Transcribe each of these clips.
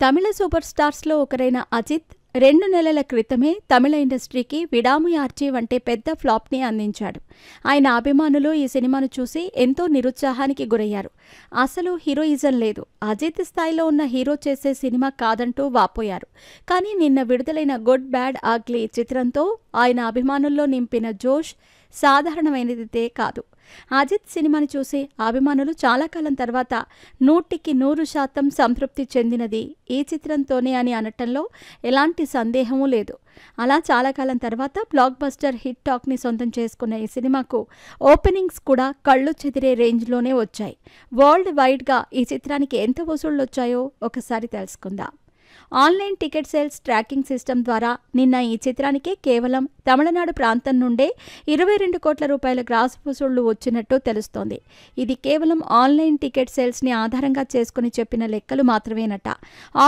తమిళ super స్టార్స్లో ఒకరైన అజిత్ 2 నెలల క్రితమే తమిళ ఇండస్ట్రీకి విడాముయార్చి వంటి పెద్ద ఫ్లాప్ని అందించాడు. ఆయన అభిమానులు ఈ సినిమాను చూసి ఎంతో నిరుత్సాహానికి గురయ్యారు. అసలు హీరోయిజం లేదు, అజిత్ స్థాయిలో ఉన్న హీరో చేసే సినిమా కాదంటూ వాపోయారు. కానీ నిన్న విడుదలైన గుడ్ బ్యాడ్ అగ్లీ చిత్రంతో ఆయన అభిమానుల్లో నింపిన జోష్ సాధారణమైనదే కాదు. అజిత్ సినిమాని చూసి అభిమానులు చాలా కాలం తర్వాత 100% సంతృప్తి చెందినది ఈ చిత్రంతోనే అని అనటంలో ఎలాంటి సందేహమూ లేదు. అలా చాలా కాలం తర్వాత బ్లాక్ బస్టర్ హిట్ టాక్ని సొంతం చేసుకున్న ఈ సినిమాకు ఓపెనింగ్స్ కూడా కళ్ళు చెదిరే రేంజ్లోనే వచ్చాయి. వరల్డ్ వైడ్గా ఈ చిత్రానికి ఎంత వసూళ్లు వచ్చాయో ఒకసారి తెలుసుకుందాం. Online ticket sales tracking system ద్వారా నిన్న ఈ చిత్రానికి కేవలం తమిళనాడు ప్రాంతం నుండే 22 కోట్ల రూపాయల గ్రాస్ వసూళ్లు వచ్చినట్టు తెలుస్తోంది. ఇది కేవలం ఆన్లైన్ టికెట్ సేల్స్ని ఆధారంగా చేసుకుని చెప్పిన లెక్కలు మాత్రమేనట.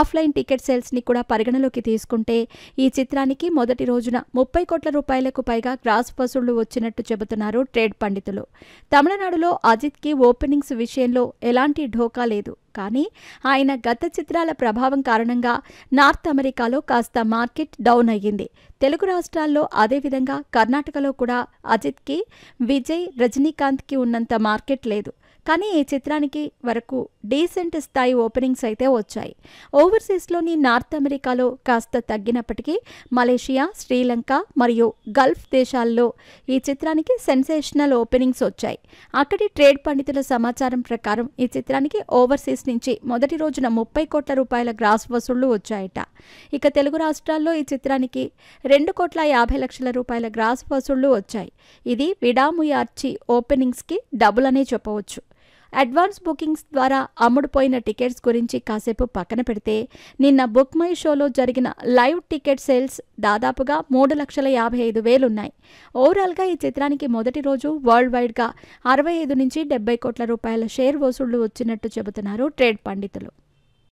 ఆఫ్లైన్ టికెట్ సేల్స్ని కూడా పరిగణలోకి తీసుకుంటే ఈ చిత్రానికి మొదటి రోజున 30 కోట్ల రూపాయలకు పైగా గ్రాస్ వసూళ్లు వచ్చినట్టు చెబుతున్నారు ట్రేడ్ పండితులు. తమిళనాడులో అజిత్కి ఓపెనింగ్స్ విషయంలో ఎలాంటి ఢోకా లేదు. కానీ ఆయన గత చిత్రాల ప్రభావం కారణంగా నార్త్ అమెరికాలో కాస్త మార్కెట్ డౌన్ అయ్యింది. తెలుగు రాష్ట్రాల్లో అదేవిధంగా కర్ణాటకలో కూడా అజిత్కి విజయ్, రజనీకాంత్కి ఉన్నంత మార్కెట్ లేదు. కానీ ఈ చిత్రానికి వరకు డీసెంట్ స్థాయి ఓపెనింగ్స్ అయితే వచ్చాయి. ఓవర్సీస్లోని నార్త్ అమెరికాలో కాస్త తగ్గినప్పటికీ మలేషియా, శ్రీలంక మరియు గల్ఫ్ దేశాల్లో ఈ చిత్రానికి సెన్సేషనల్ ఓపెనింగ్స్ వచ్చాయి. అక్కడి ట్రేడ్ పండితుల సమాచారం ప్రకారం ఈ చిత్రానికి ఓవర్సీస్ నుంచి మొదటి రోజున 30 కోట్ల రూపాయల గ్రాస్ వసూళ్లు వచ్చాయట. ఇక తెలుగు రాష్ట్రాల్లో ఈ చిత్రానికి 2,50 లక్షల రూపాయల గ్రాస్ వసూళ్లు వచ్చాయి. ఇది విడాముయార్చి ఓపెనింగ్స్కి డబుల్ అనే చెప్పవచ్చు. అడ్వాన్స్ బుకింగ్స్ ద్వారా అమ్ముడుపోయిన టికెట్స్ గురించి కాసేపు పక్కన పెడితే నిన్న బుక్ మై షోలో జరిగిన లైవ్ టికెట్ సేల్స్ దాదాపుగా 3,55,000 ఉన్నాయి. ఓవరాల్గా ఈ చిత్రానికి మొదటి రోజు వరల్డ్ వైడ్గా 65 నుంచి 70 కోట్ల రూపాయల షేర్ వసూళ్లు వచ్చినట్టు చెబుతున్నారు ట్రేడ్ పండితులు.